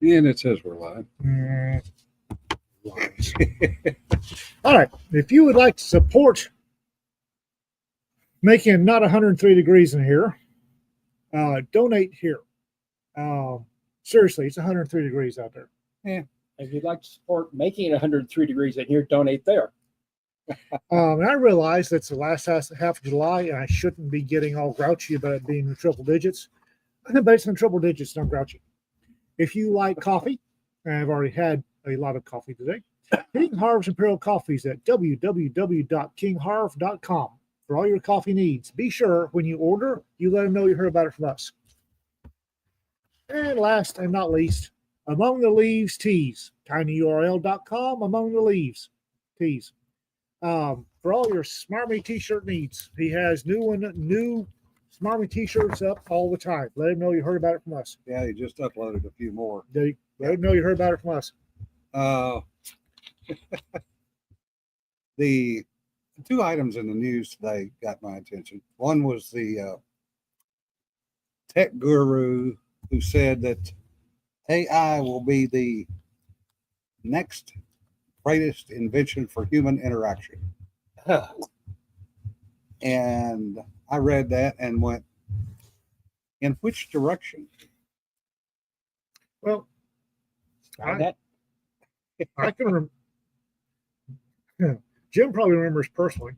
And it says we're live. Lies. All right. If you would like to support making it not 103 degrees in here, donate here. Seriously, it's 103 degrees out there. If you'd like to support making it 103 degrees in here, donate there. And I realize that's the last half of July, and I shouldn't be getting all grouchy about it being in triple digits. But it's in triple digits, and I'm grouchy. If you like coffee, and I've already had a lot of coffee today, King Harv's Imperial Coffees at www.kingharv.com for all your coffee needs. Be sure when you order, you let them know you heard about it from us. And last and not least, Among the Leaves Teas, tinyurl.com, Among the Leaves Teas. For all your Smarmy t-shirt needs, he has new Smarmy t-shirts up all the time. Let him know you heard about it from us. Yeah, he just uploaded a few more. Let him know you heard about it from us. The two items in the news today got my attention. One was the tech guru who said that AI will be the next greatest invention for human interaction. And I read that and went, in which direction? Well, That I can remember. Jim probably remembers personally,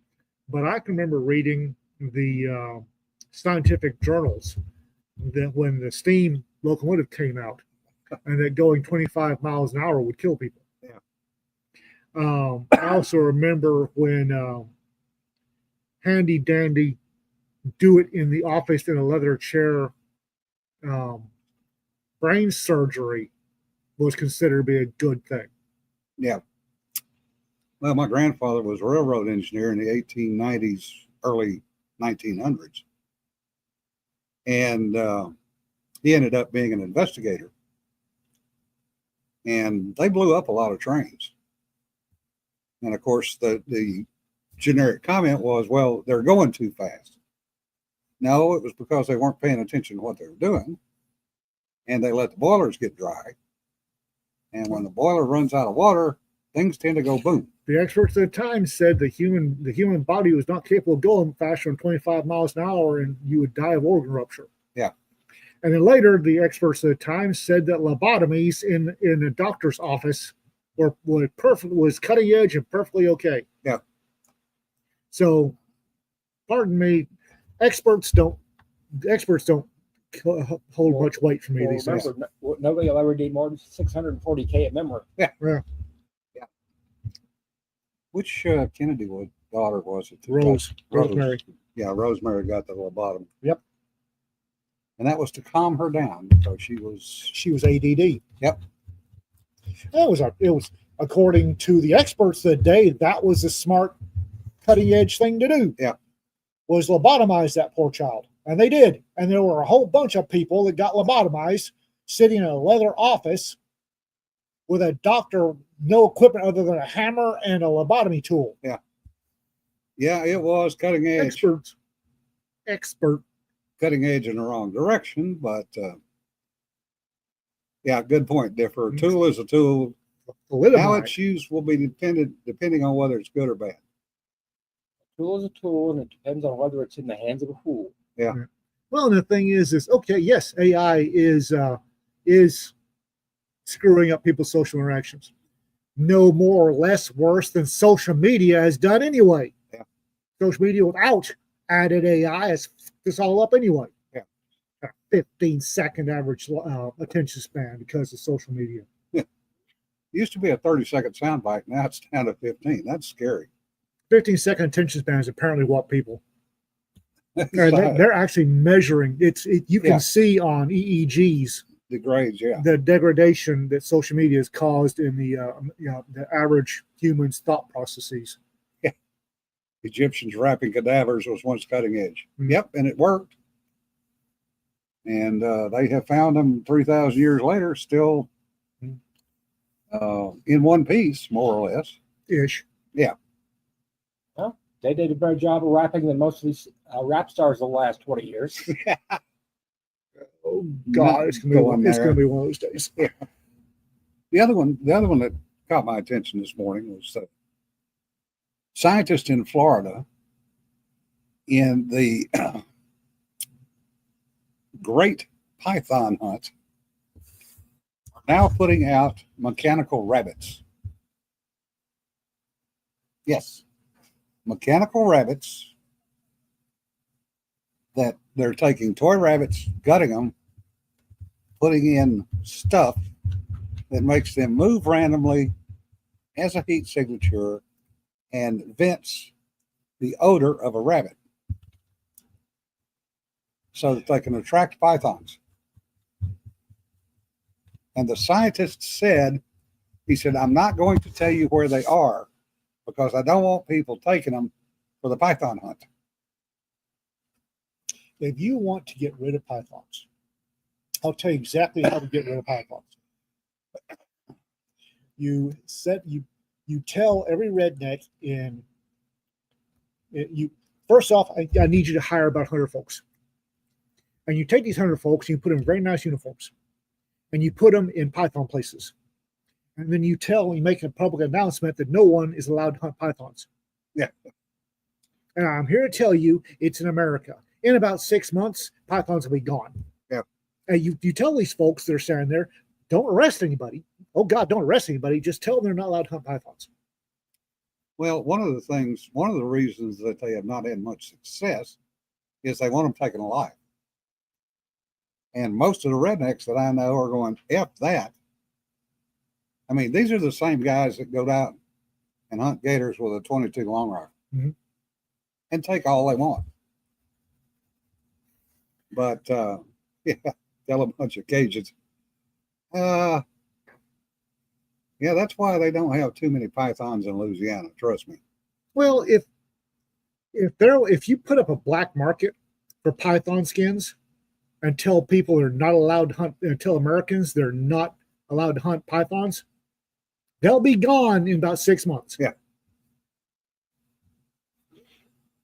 but I can remember reading the scientific journals that when the steam locomotive came out, and that going 25 miles an hour would kill people. Yeah. I also remember when handy dandy do it in the office in a leather chair. Brain surgery was considered to be a good thing. Yeah. Well, my grandfather was a railroad engineer in the 1890s, early 1900s. And he ended up being an investigator. And they blew up a lot of trains. And of course, the generic comment was, well, they're going too fast. No, it was because they weren't paying attention to what they were doing. And they let the boilers get dry. And when the boiler runs out of water, things tend to go boom. The experts at the time said the human body was not capable of going faster than 25 miles an hour, and you would die of organ rupture. Yeah. And then later, the experts at the time said that lobotomies in a doctor's office was cutting edge and perfectly okay. Yeah. So, pardon me, experts don't hold much weight for me these days. remember, nobody will ever need more than 640K of memory. Yeah. Which Kennedy daughter was it? Rosemary. Yeah, Rosemary got the lobotomy. Yep. And that was to calm her down because she was ADD. Yep. It was according to the experts of the day, that was a smart, cutting edge thing to do. Yeah. Was lobotomize that poor child. And they did. And there were a whole bunch of people that got lobotomized sitting in a leather office with a doctor, no equipment other than a hammer and a lobotomy tool. Yeah, it was cutting edge. Expert. Cutting edge in the wrong direction, but yeah, good point, Differ. A tool is a tool. How it's used will be depending on whether it's good or bad. A tool is a tool, and it depends on whether it's in the hands of a fool. Yeah. Well, and the thing is okay, yes, AI is screwing up people's social interactions. No more or less worse than social media has done anyway. Yeah. Social media without added AI has fucked this all up anyway. Yeah. A 15-second average attention span because of social media. It used to be a 30-second soundbite. Now it's down to 15. That's scary. 15-second attention span is apparently what people. They're actually measuring. You can see on EEGs the grades, the degradation that social media has caused in the average human's thought processes. Yeah. Egyptians wrapping cadavers was once cutting edge. Mm-hmm. Yep, and it worked. And they have found them 3,000 years later, still in one piece, more or less. Ish. Yeah. Well, they did a better job of rapping than most of these rap stars the last 20 years. Oh God, it's gonna be one of those days. Yeah. The other one that caught my attention this morning was scientists in Florida in the great python hunt are now putting out mechanical rabbits. Yes, mechanical rabbits that they're taking toy rabbits, gutting them, putting in stuff that makes them move randomly, has a heat signature, and vents the odor of a rabbit so that they can attract pythons. And the scientist said, he said, I'm not going to tell you where they are because I don't want people taking them for the python hunt. If you want to get rid of pythons, I'll tell you exactly how to get rid of pythons. You tell every redneck first off, I need you to hire about 100 folks. And you take these 100 folks and you put them in very nice uniforms. And you put them in python places. And then you make a public announcement that no one is allowed to hunt pythons. Yeah. And I'm here to tell you it's in America. In about 6 months, pythons will be gone. Yeah. And you tell these folks that are standing there, don't arrest anybody. Oh God, don't arrest anybody. Just tell them they're not allowed to hunt pythons. Well, one of the reasons that they have not had much success is they want them taken alive. And most of the rednecks that I know are going, F that. I mean, these are the same guys that go out and hunt gators with a 22 long rifle and take all they want. But, yeah, tell a bunch of Cajuns. Yeah, that's why they don't have too many pythons in Louisiana. Trust me. Well, if you put up a black market for python skins and tell people they're not allowed to hunt, tell Americans they're not allowed to hunt pythons, they'll be gone in about 6 months. Yeah.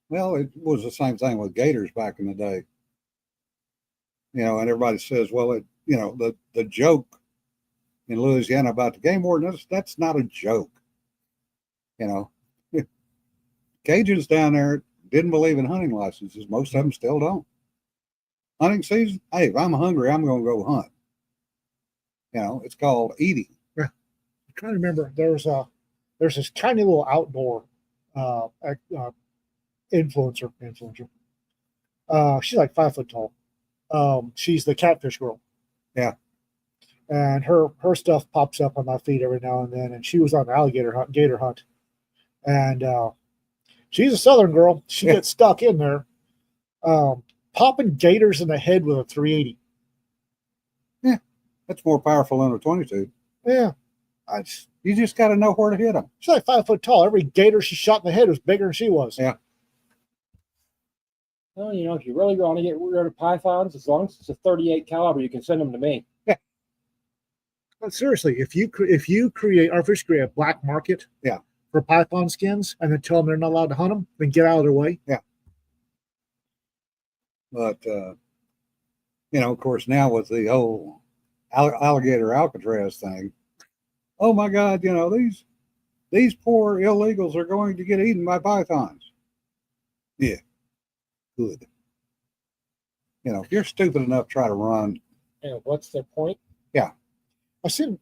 Well, it was the same thing with gators back in the day. And everybody says, well, the joke in Louisiana about the game warden, that's not a joke. Cajuns down there didn't believe in hunting licenses. Most of them still don't. Hunting season, hey, if I'm hungry, I'm going to go hunt. It's called eating. Yeah. I'm trying to remember. There's this tiny little outdoor influencer. She's like 5 foot tall. She's the catfish girl. Yeah. And her stuff pops up on my feed every now and then. And she was on an gator hunt. And she's a Southern girl. She gets stuck in there, popping gators in the head with a 380. Yeah, that's more powerful than a 22. Yeah. You just got to know where to hit them. She's like 5 foot tall. Every gator she shot in the head was bigger than she was. Yeah. Well, if you really want to get rid of pythons, as long as it's a 38 caliber, you can send them to me. Yeah. But seriously, if you create a black market for python skins and then tell them they're not allowed to hunt them, then get out of their way. Yeah. But, of course, now with the whole alligator Alcatraz thing, oh my God, these poor illegals are going to get eaten by pythons. Yeah. Good. If you're stupid enough to try to run. And what's their point? Yeah. I've seen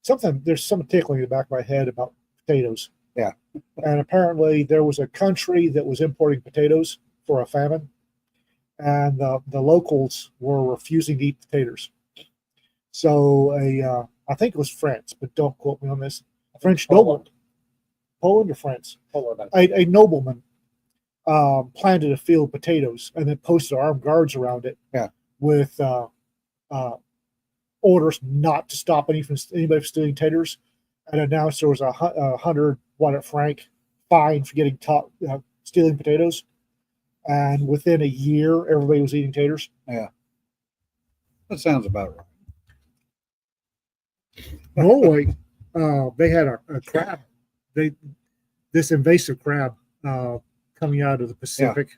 there's some tickling in the back of my head about potatoes. Yeah. And apparently there was a country that was importing potatoes for a famine. And the locals were refusing to eat potatoes. So I think it was France, but don't quote me on this. A French nobleman, Poland or France? Poland. A nobleman planted a field of potatoes and then posted armed guards around it with orders not to stop anybody from stealing taters, and announced there was a 100 franc fine for getting stealing potatoes. And within a year, everybody was eating taters. Yeah. That sounds about right. Norway, they had a crab. This invasive crab coming out of the Pacific.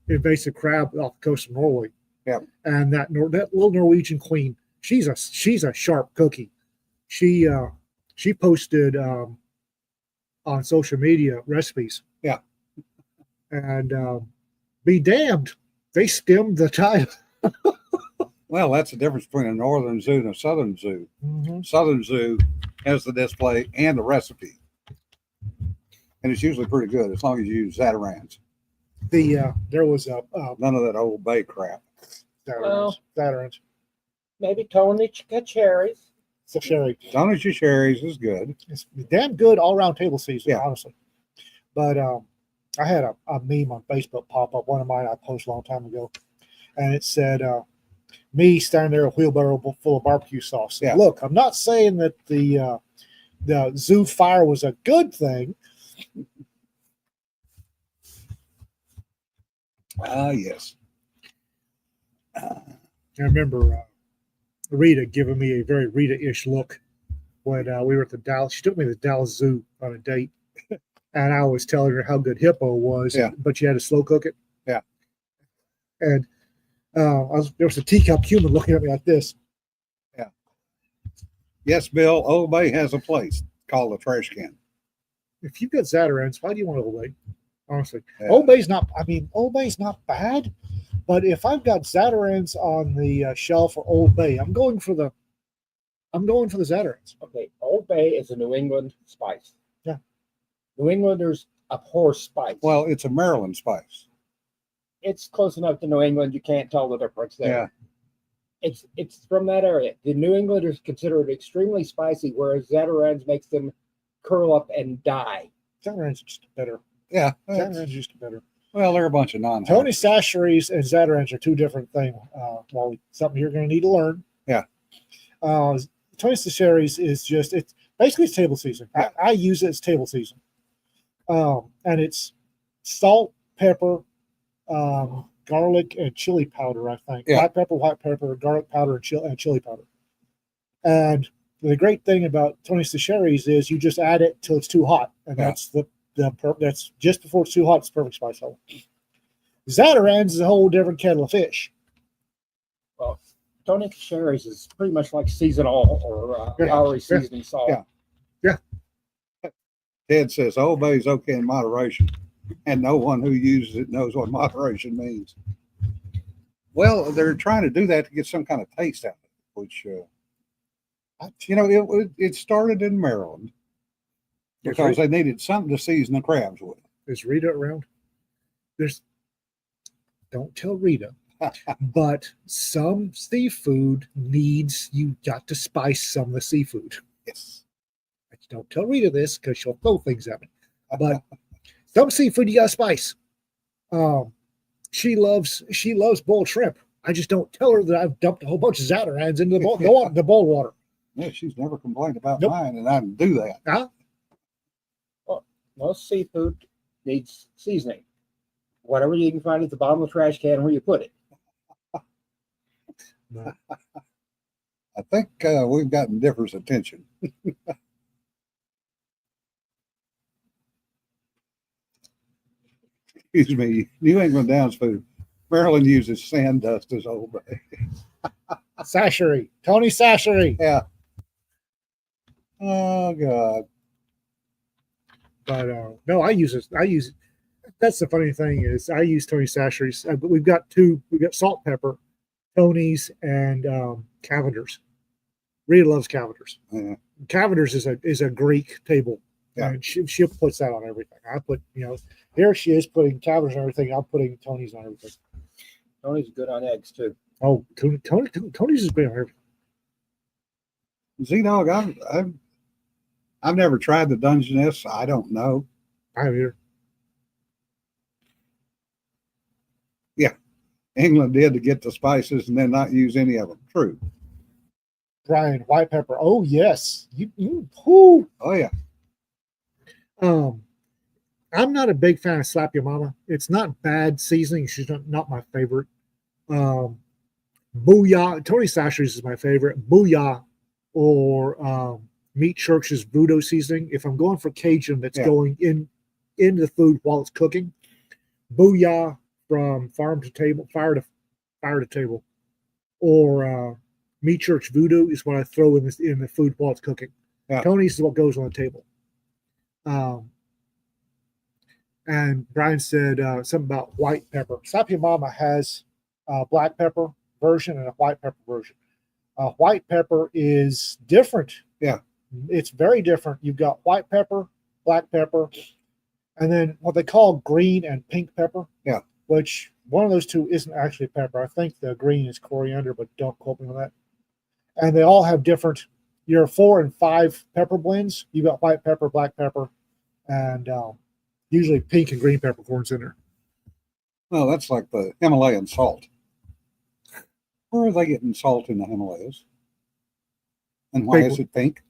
Invasive crab off the coast of Norway. Yeah. And that little Norwegian queen she's a sharp cookie. She posted on social media recipes. Yeah. And be damned, they skimmed the title. Well, that's the difference between a northern zoo and a southern zoo. Mm-hmm. Southern zoo has the display and the recipe, and it's usually pretty good as long as you use Zatarans. There was a None of that Old Bay crap. Zatarain's. Maybe Tony Cherries. So sherry. Tony's Cherries is good. It's damn good all around table season, Yeah. honestly. But I had a meme on Facebook pop up, one of mine I posted a long time ago, and it said, me standing there with a wheelbarrow full of barbecue sauce. Yeah. Look, I'm not saying that the zoo fire was a good thing. Yes. I remember Rita giving me a very Rita-ish look when we were at the Dallas. She took me to the Dallas Zoo on a date, and I was telling her how good hippo was. Yeah. But you had to slow cook it. Yeah. And there was a teacup human looking at me like this. Yes, Bill. Old Bay has a place called the Trash Can. If you've got Zatarans, why do you want Old Bay? Honestly, Yeah. Old Bay's not. I mean, Old Bay's not bad, but if I've got Zatarans on the shelf for Old Bay, I'm going for the Zatarans. Okay, Old Bay is a New England spice. Yeah. New Englanders abhor spice. Well, it's a Maryland spice. It's close enough to New England, you can't tell the difference there. Yeah. It's from that area. The New Englanders consider it extremely spicy, whereas Zatarans makes them curl up and die. Zatarans are just better. Yeah. Zatarans are just better. Well, they're a bunch of non. Tony Chachere's and Zatarans are two different things. Well, something you're going to need to learn. Yeah. Tony Chachere's is just, it's basically it's table season. Yeah. I use it as table season. And it's salt, pepper, garlic, and chili powder, I think. Yeah. White pepper, garlic powder, and chili powder. And the great thing about Tony Chachere's is you just add it till it's too hot. And Yeah. that's just before it's too hot, it's perfect spice level. Zatarans is a whole different kettle of fish. Well, Tony Cherries is pretty much like seasonal or Lowry seasoning salt. Yeah. Ted says Old Bay's okay in moderation, and no one who uses it knows what moderation means. Well, they're trying to do that to get some kind of taste out of it, which, it started in Maryland because they needed something to season the crabs with. Is Rita around? Don't tell Rita, but some seafood needs, you got to spice some of the seafood. Yes. Don't tell Rita this because she'll throw things at me. But some seafood you got to spice. She loves boiled shrimp. I just don't tell her that I've dumped a whole bunch of Zatarans into the bowl water. Yeah, she's never complained about Nope. mine, and I can do that. Huh? Most seafood needs seasoning. Whatever you can find at the bottom of the trash can where you put it. No. I think we've gotten Differ's attention. Excuse me, New England Downs food. Maryland uses sand dust as Old Bay. Chachery. Tony Chachery. Yeah. Oh God. But no, I use it. That's the funny thing is I use Tony Chachery's. But we've got salt pepper, Tony's, and Cavender's. Rita loves Cavender's. Yeah. Cavender's is a Greek table. Yeah. And she puts that on everything. I put, here she is putting Cavender's on everything. I'm putting Tony's on everything. Tony's good on eggs too. Oh, Tony's is great on everything. Z-Dog, I've never tried the Dungeness. I don't know. I have here. England did to get the spices and then not use any of them. True. Brian, white pepper. Oh yes. Whoo. Oh yeah. I'm not a big fan of Slap Your Mama. It's not bad seasoning. She's not my favorite. Booyah. Tony Chachere's is my favorite. Booyah or Meat Church's Voodoo seasoning. If I'm going for Cajun that's going into the food while it's cooking, Booyah from Fire to Table, or Me Church Voodoo is what I throw in the food while it's cooking. Yeah. Tony's is what goes on the table. And Brian said something about white pepper. Sapia Mama has a black pepper version and a white pepper version. White pepper is different. Yeah. It's very different. You've got white pepper, black pepper, and then what they call green and pink pepper. Yeah. Which one of those two isn't actually pepper. I think the green is coriander, but don't quote me on that. And they all have different, your 4 and 5 pepper blends. You've got white pepper, black pepper, and usually pink and green peppercorns in there. Well, that's like the Himalayan salt. Where are they getting salt in the Himalayas? And why Pink. is it pink?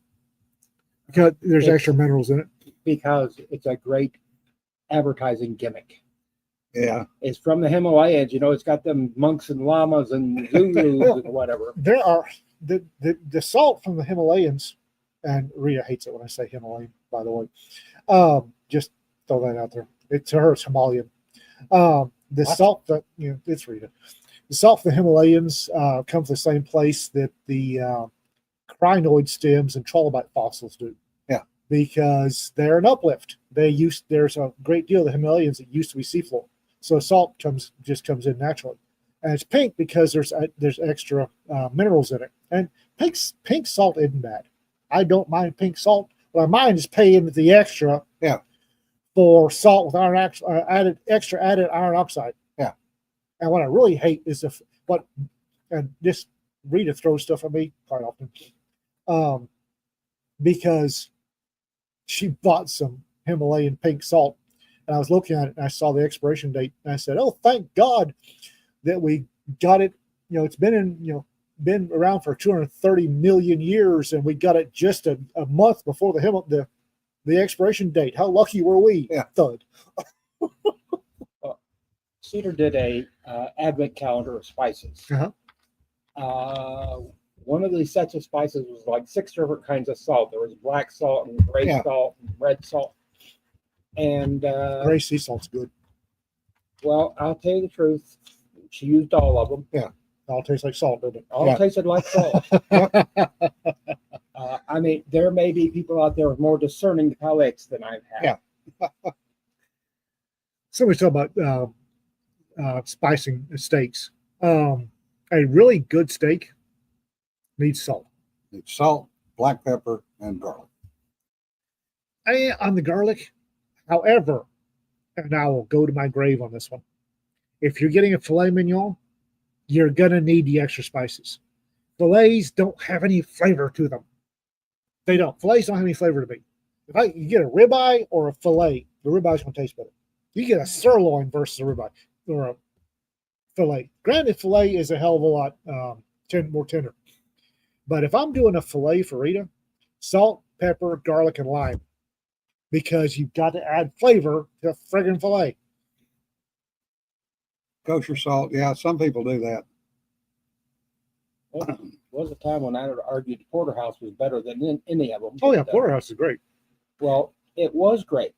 Because there's It's- extra minerals in it. Because it's a great advertising gimmick. Yeah. It's from the Himalayas. You know, it's got them monks and llamas and Zulus and whatever. There are the salt from the Himalayas, and Rhea hates it when I say Himalayan, by the way. Just throw that out there. To her, it's Himalayan. The What? salt that it's Rita. The salt from the Himalayas comes from the same place that the crinoid stems and trilobite fossils do. Yeah. Because they're an uplift. There's a great deal of the Himalayas that used to be seafloor, so salt comes in naturally, and it's pink because there's extra minerals in it. And pink salt isn't bad. I don't mind pink salt. What I mind is paying the extra. Yeah. For salt with added iron oxide. Yeah. And what I really hate is and this Rita throws stuff at me quite often, because she bought some Himalayan pink salt, and I was looking at it and I saw the expiration date, and I said, "Oh, thank God that we got it. It's been around for 230 million years, and we got it just a month before the expiration date. How lucky were we?" Yeah. Thud. Cedar did a advent calendar of spices. Uh-huh. One of these sets of spices was like 6 different kinds of salt. There was black salt and gray Yeah. salt and red salt. And Gray sea salt's good. well, I'll tell you the truth. She used all of them. It all tastes like salt, doesn't it? All Yeah. tasted like salt. I mean, there may be people out there with more discerning palates than I've had. Yeah. Somebody's talking about spicing steaks. A really good steak needs salt. It's salt, black pepper, and garlic. On the garlic, however, and I will go to my grave on this one. If you're getting a filet mignon, you're going to need the extra spices. Filets don't have any flavor to them. They don't. Filets don't have any flavor to me. If you get a ribeye or a filet, the ribeye's going to taste better. You get a sirloin versus a ribeye or a filet. Granted, filet is a hell of a lot more tender. But if I'm doing a filet for Rita, salt, pepper, garlic, and lime, because you've got to add flavor to a friggin' filet. Kosher salt. Yeah, some people do that. Well, was a time when I would argue the porterhouse was better than any of them. Oh, yeah, But, porterhouse is great. well, it was great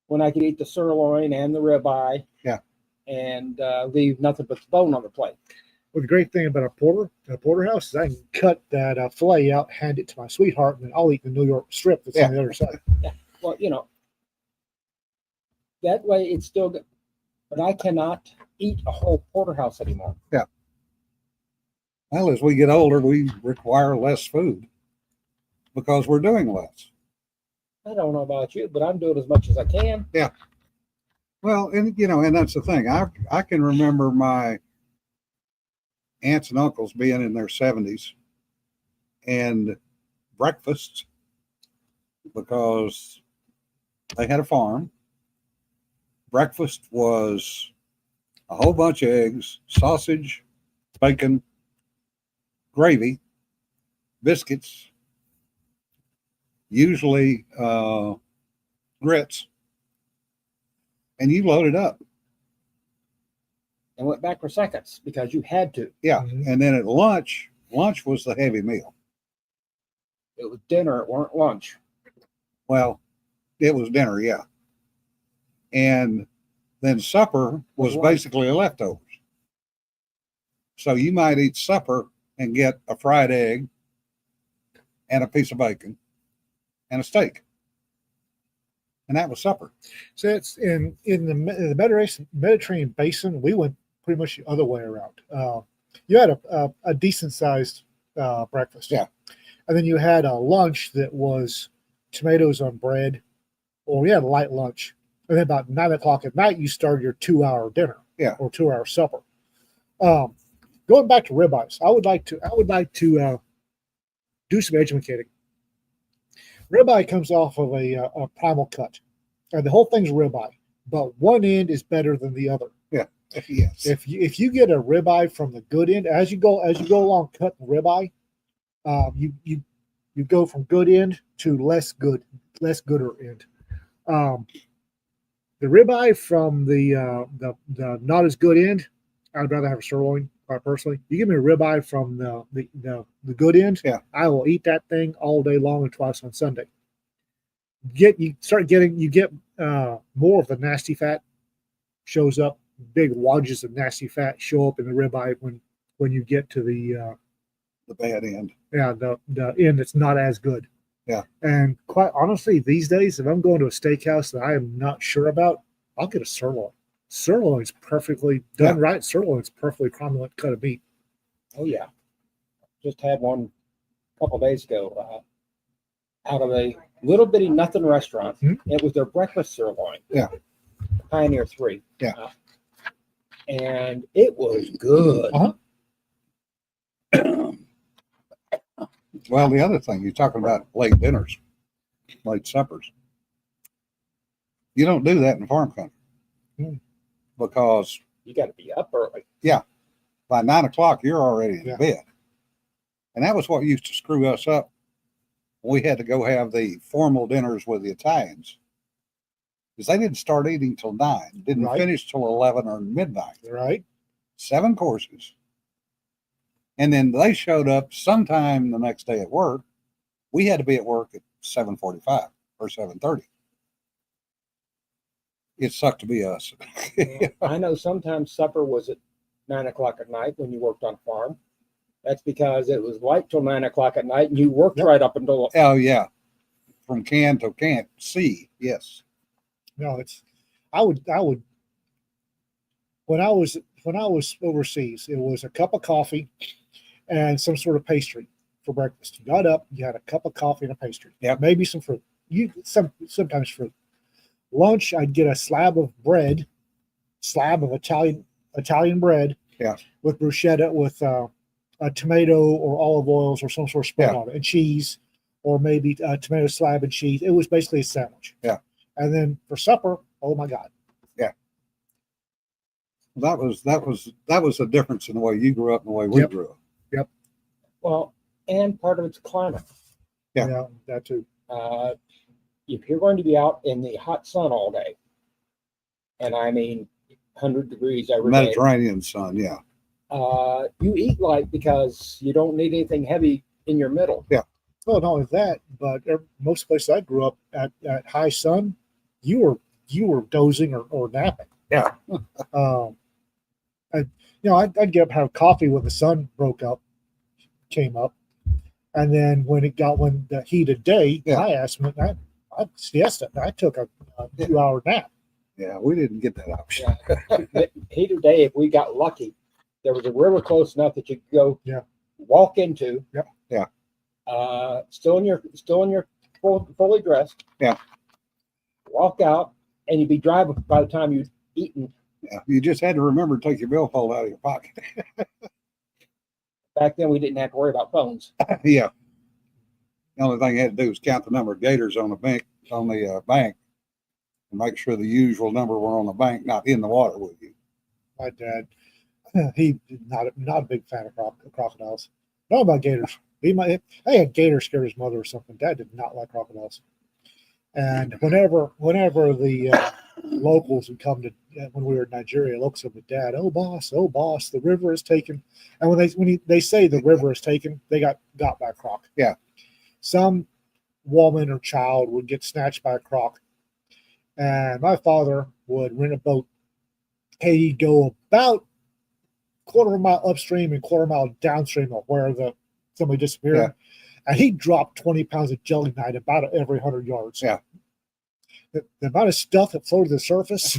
when I could eat the sirloin and the ribeye. Yeah. And leave nothing but the bone on the plate. Well, the great thing about a porterhouse is I can cut that filet out, hand it to my sweetheart, and then I'll eat the New York strip that's on the other side. Well, that way it's still good. But I cannot eat a whole porterhouse anymore. Well, as we get older, we require less food because we're doing less. I don't know about you, but I'm doing as much as I can. Well, and that's the thing. I can remember my aunts and uncles being in their 70s and breakfast, because they had a farm. Breakfast was a whole bunch of eggs, sausage, bacon, gravy, biscuits, usually grits, and you loaded up. And went back for seconds because you had to. Yeah. Mhm. And then at lunch was the heavy meal. It was dinner, it weren't lunch. Well, it was dinner, yeah. And then supper was Was lunch. basically leftovers. So you might eat supper and get a fried egg and a piece of bacon and a steak. And that was supper. So it's in the Mediterranean basin. We went pretty much the other way around. You had a decent sized breakfast, Yeah. and then you had a lunch that was tomatoes on bread, or we had a light lunch, and then about 9 o'clock at night you started your 2 hour dinner, Yeah. or 2 hour supper. Going back to ribeyes, I would like to do some educating. Ribeye comes off of a primal cut, and the whole thing's ribeye, but one end is better than the other. Yes. If you get a ribeye from the good end, as you go along cutting ribeye, you go from good end to less gooder end. The ribeye from the not as good end, I'd rather have a sirloin. Quite personally, you give me a ribeye from the good end, Yeah. I will eat that thing all day long and twice on Sunday. You get more of the nasty fat shows up. Big wadges of nasty fat show up in the ribeye when you get to the bad end. the end that's not as good. Yeah. And quite honestly, these days, if I'm going to a steakhouse that I am not sure about, I'll get a sirloin. Sirloin's perfectly done right. Sirloin's perfectly cromulent cut of meat. Oh yeah, just had one a couple days ago out of a little bitty nothing restaurant. It was their breakfast sirloin. Yeah. Pioneer 3. Yeah. And it was good. Uh-huh. Well, the other thing, you're talking about late dinners, late suppers. You don't do that in farm country because You got to be up early. by 9 o'clock, you're already in Yeah. bed. And that was what used to screw us up. We had to go have the formal dinners with the Italians because they didn't start eating till 9, didn't Right. finish till 11 or midnight. Right? 7 courses. And then they showed up sometime the next day at work. We had to be at work at 7:45 or 7:30. It sucked to be us. I know sometimes supper was at 9 o'clock at night when you worked on a farm. That's because it was light till 9 o'clock at night and you worked Yep. right up until Oh yeah. From can to can't see. Yes. No, I would when I was overseas, it was a cup of coffee and some sort of pastry for breakfast. You got up, you had a cup of coffee and a pastry. Yep. Maybe some fruit. Sometimes fruit. Lunch, I'd get a slab of Italian bread. Yeah. With bruschetta with a tomato or olive oils or some sort of spread Yeah. on it, and cheese, or maybe a tomato slab and cheese. It was basically a sandwich. Yeah. And then for supper, oh my God. That was a difference in the way you grew up and the way we Yep. grew up. well, and part of it's climate. Yeah. That too. If you're going to be out in the hot sun all day, and I mean 100 degrees every day, Mediterranean sun, yeah. you eat light because you don't need anything heavy in your middle. Well, not only that, but most places I grew up at high sun, you were dozing or napping. Yeah. I'd get up and have coffee when the sun came up, and then when the heat of day, Yeah. I asked him, I siesta. I took a 2 hour nap. Yeah, we didn't get that option. The heat of day, if we got lucky, there was a river close enough that you could go walk into. Yep. Yeah. Still in your fully dressed. Yeah. Walk out, and you'd be dry by the time you'd eaten. Yeah. You just had to remember to take your billfold out of your pocket. Back then, we didn't have to worry about phones. Yeah. The only thing you had to do was count the number of gators on the bank, and make sure the usual number were on the bank, not in the water with you. My dad, he not a big fan of crocodiles. Not about gators. They had gator scared his mother or something. Dad did not like crocodiles. And whenever the locals would come to when we were in Nigeria, locals would say, "Dad, oh boss, the river is taken." And when they say the river is taken, they got by a croc. Yeah. Some woman or child would get snatched by a croc, and my father would rent a boat. He'd go about quarter of a mile upstream and quarter of a mile downstream of where somebody disappeared. Yeah. And he dropped 20 pounds of gelignite about every 100 yards. Yeah. The amount of stuff that floated to the surface,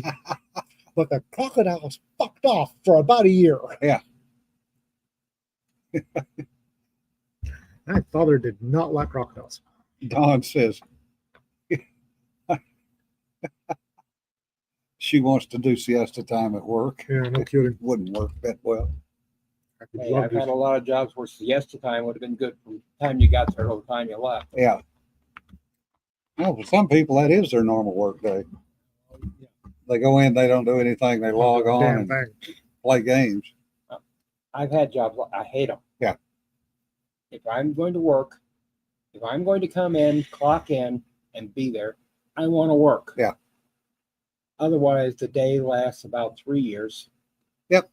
but the crocodile was fucked off for about a year. Yeah. My father did not like crocodiles. Don says she wants to do siesta time at work. Yeah, no kidding. Wouldn't work that well. I could Hey, love I've to- had a lot of jobs where siesta time would have been good from the time you got there to the time you left. Yeah. Well, for some people, that is their normal work day. They go in, they don't do anything, they log on Damn and thing. play games. I've had jobs, I hate them. Yeah. If I'm going to work, if I'm going to come in, clock in, and be there, I want to work. Yeah. Otherwise, the day lasts about 3 years. Yep.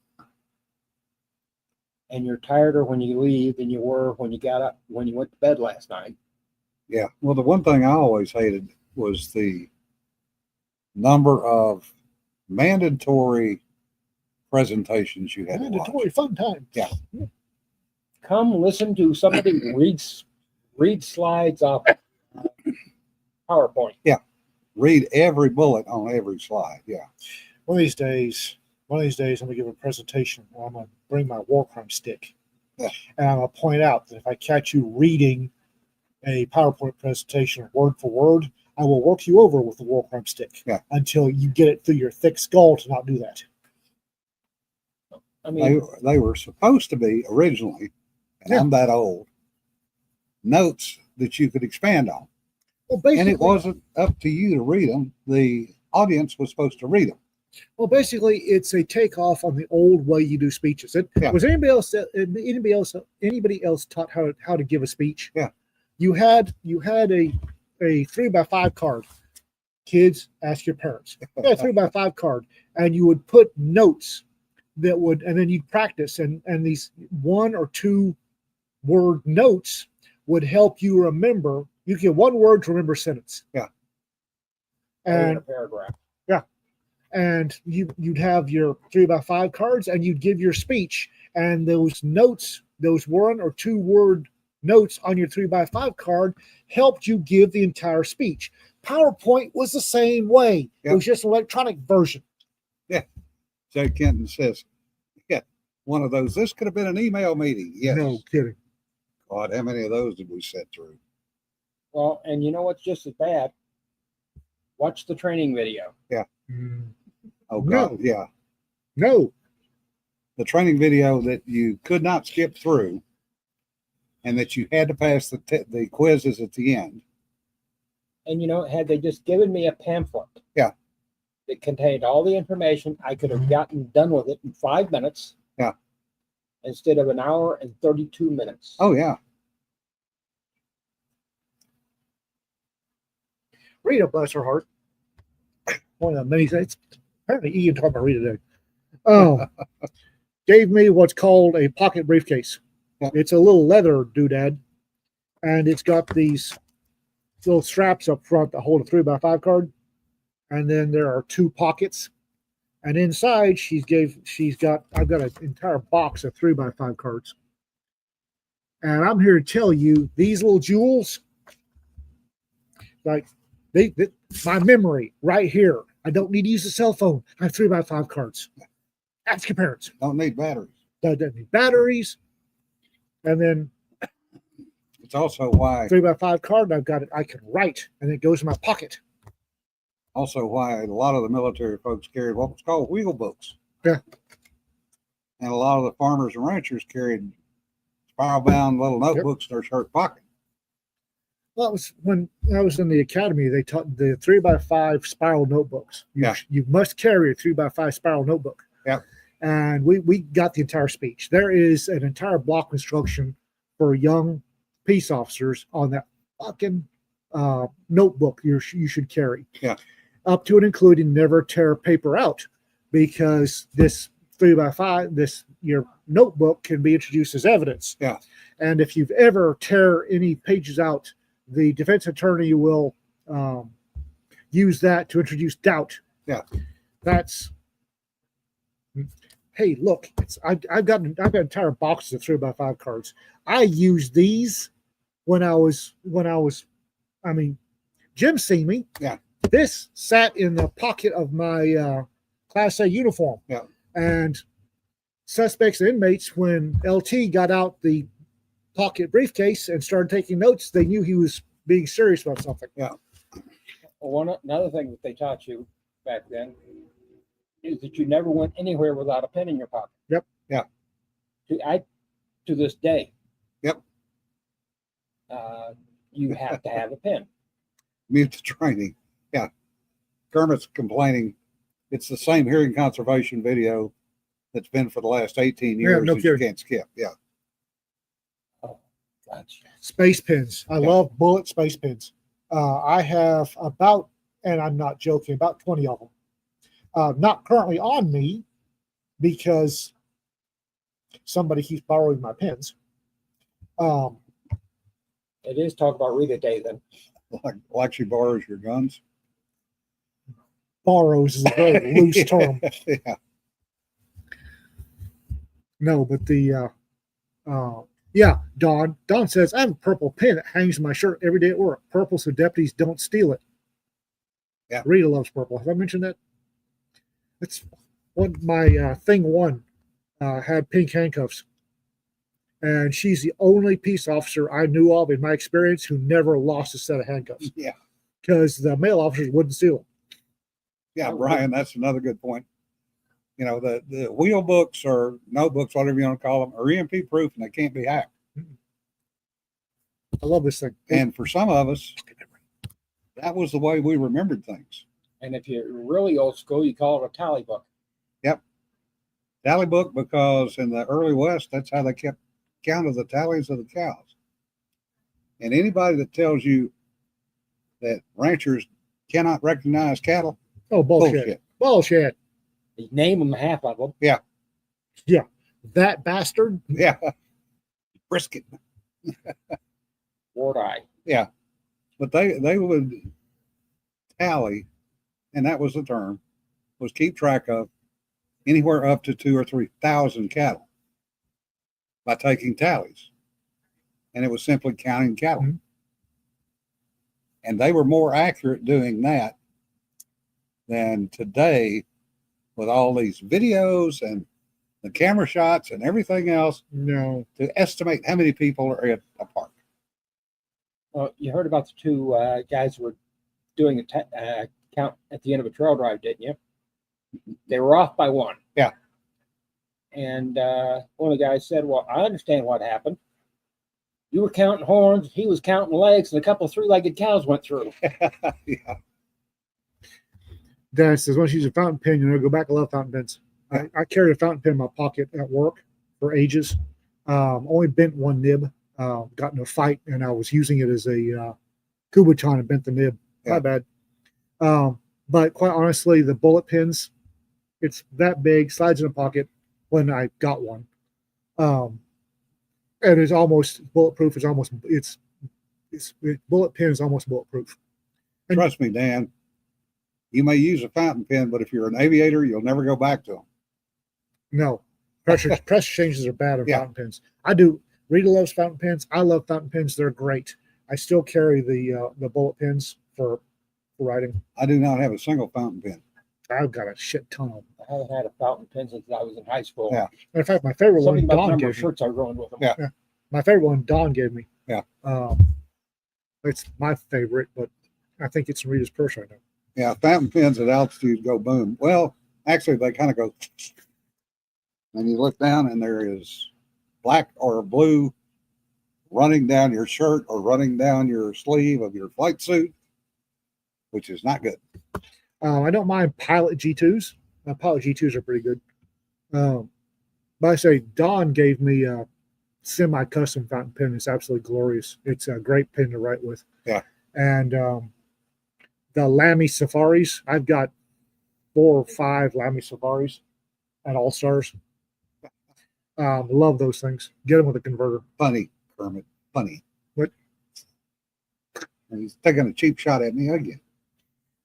And you're tireder when you leave than you were when you got up, when you went to bed last night. Yeah. Well, the one thing I always hated was the number of mandatory presentations you had to watch. Mandatory fun time. Yeah. Come listen to somebody read slides off PowerPoint. Read every bullet on every slide. Yeah. One of these days, I'm gonna give a presentation where I'm gonna bring my war crime stick. Yeah. And I'm gonna point out that if I catch you reading a PowerPoint presentation word for word, I will work you over with the war crime stick. Yeah. Until you get it through your thick skull to not do that. I mean, They were supposed to be originally, and Yeah. I'm that old, notes that you could expand on. Well, basically, And it wasn't up to you to read them. The audience was supposed to read them. it's a takeoff on the old way you do speeches. Yeah. Was anybody else taught how to give a speech? Yeah. You had a 3x5 card. Kids, ask your parents. You had a 3x5 card, and you would put notes and then you'd practice, and these 1 or 2 word notes would help you remember. You get 1 word to remember a sentence. Yeah. or in And a paragraph. and you'd have your 3x5 cards, and you'd give your speech, and those notes, those 1 or 2 word notes on your 3x5 card helped you give the entire speech. PowerPoint was the same way. Yep. It was just an electronic version. Jay Kenton says, yeah, one of those. This could have been an email meeting. Yes. No kidding. God, how many of those did we sit through? Well, and you know what's just as bad? Watch the training video. Oh, No. God. Yeah. No. The training video that you could not skip through and that you had to pass the quizzes at the end. And you know, had they just given me a pamphlet, Yeah. that contained all the information, I could have gotten done with it in 5 minutes. Yeah. Instead of an hour and 32 minutes. Oh, yeah. Rita, bless her heart. One of the many things. Apparently, Ian talked about Rita today. Gave me what's called a pocket briefcase. Yeah. It's a little leather doodad, and it's got these little straps up front that hold a 3x5 card, and then there are 2 pockets. And inside, I've got an entire box of 3x5 cards. And I'm here to tell you, these little jewels, like my memory right here. I don't need to use a cell phone. I have 3x5 cards. Ask your parents. Don't need batteries. Doesn't need batteries. And then It's also why 3x5 card, I've got it. I can write, and it goes in my pocket. a lot of the military folks carried what was called wheel books. Yeah. And a lot of the farmers and ranchers carried spiral bound little notebooks in their shirt pocket. Well, it was when I was in the academy, they taught the 3x5 spiral notebooks. You must carry a 3x5 spiral notebook. Yeah. And we got the entire speech. There is an entire block instruction for young peace officers on that fucking notebook you should carry. Yeah. Up to and including never tear paper out, because this 3x5, your notebook can be introduced as evidence. Yeah. And if you've ever tear any pages out, the defense attorney will use that to introduce doubt. Yeah. That's hey, look, I've got entire boxes of 3x5 cards. I used these when I was, I mean, Jim's seen me. Yeah. This sat in the pocket of my Class A uniform. Yeah. And suspects and inmates, when LT got out the pocket briefcase and started taking notes, they knew he was being serious about something. Another thing that they taught you back then is that you never went anywhere without a pen in your pocket. Yep. Yeah. To this day. Yep. You have to have a pen. Mute the training. Yeah. Kermit's complaining. It's the same hearing conservation video that's been for the last 18 years no that you kidding. can't skip. Yeah. Gotcha. Space pins. I Yeah. love bullet space pins. I have about, and I'm not joking, about 20 of them. Not currently on me because somebody keeps borrowing my pins. It is talk about Rita Day then. Like she borrows your guns. Borrows is a very loose term. Yeah. No, but yeah, Don says, I have a purple pin that hangs in my shirt every day at work. Purple so deputies don't steal it. Yeah. Rita loves purple. Have I mentioned that? It's what my thing one had pink handcuffs. And she's the only peace officer I knew of in my experience who never lost a set of handcuffs. Yeah. Because the male officers wouldn't steal them. Yeah, Brian, that's another good point. You know, the wheel books or notebooks, whatever you want to call them, are EMP proof and they can't be hacked. I love this thing. And for some of us, that was the way we remembered things. And if you're really old school, you call it a tally book. Tally book, because in the early West, that's how they kept count of the tallies of the cows. And anybody that tells you that ranchers cannot recognize cattle, Oh, bullshit. Bullshit. You name them, half of them. That bastard. yeah, brisket. Ward eye. Yeah, but they would tally, and that was the term, was keep track of anywhere up to 2,000 or 3,000 cattle by taking tallies, and it was simply counting cattle. Mhm. And they were more accurate doing that than today with all these videos and the camera shots and everything else No. to estimate how many people are at a park. Well, you heard about the two guys who were doing a count at the end of a trail drive, didn't you? They were off by one. Yeah. And one of the guys said, well, I understand what happened. You were counting horns, he was counting legs, and a couple of three-legged cows went through. Yeah. Dennis says, once you use a fountain pen, you'll never go back. I love fountain pens. I carried a fountain pen in my pocket at work for ages. Only bent one nib. Got in a fight, and I was using it as a Kubotan and bent the nib. Yeah. My bad. But quite honestly, the bullet pens, it's that big, slides in a pocket when I got one. And it's almost bulletproof. Bullet pen is almost bulletproof. Trust me, Dan, you may use a fountain pen, but if you're an aviator, you'll never go back to them. No, pressure changes are bad on Yeah. fountain pens. I do. Rita loves fountain pens. I love fountain pens. They're great. I still carry the bullet pens for writing. I do not have a single fountain pen. I've got a shit ton of them. I haven't had a fountain pen since I was in high school. Yeah. Matter of fact, my favorite Something one about the Don number of gave me. shirts I ruined with them. Yeah. My favorite one Don gave me. Yeah. It's my favorite, but I think it's in Rita's purse right now. Yeah, fountain pens at altitude go boom. Well, actually, they kind of go, and you look down, and there is black or blue running down your shirt or running down your sleeve of your flight suit, which is not good. I don't mind Pilot G2s. Pilot G2s are pretty good. But I say Don gave me a semi-custom fountain pen. It's absolutely glorious. It's a great pen to write with. Yeah. And the Lamy Safaris, I've got 4 or 5 Lamy Safaris at All Stars. Love those things. Get them with a converter. Funny, Kermit, funny. What? And he's taking a cheap shot at me again.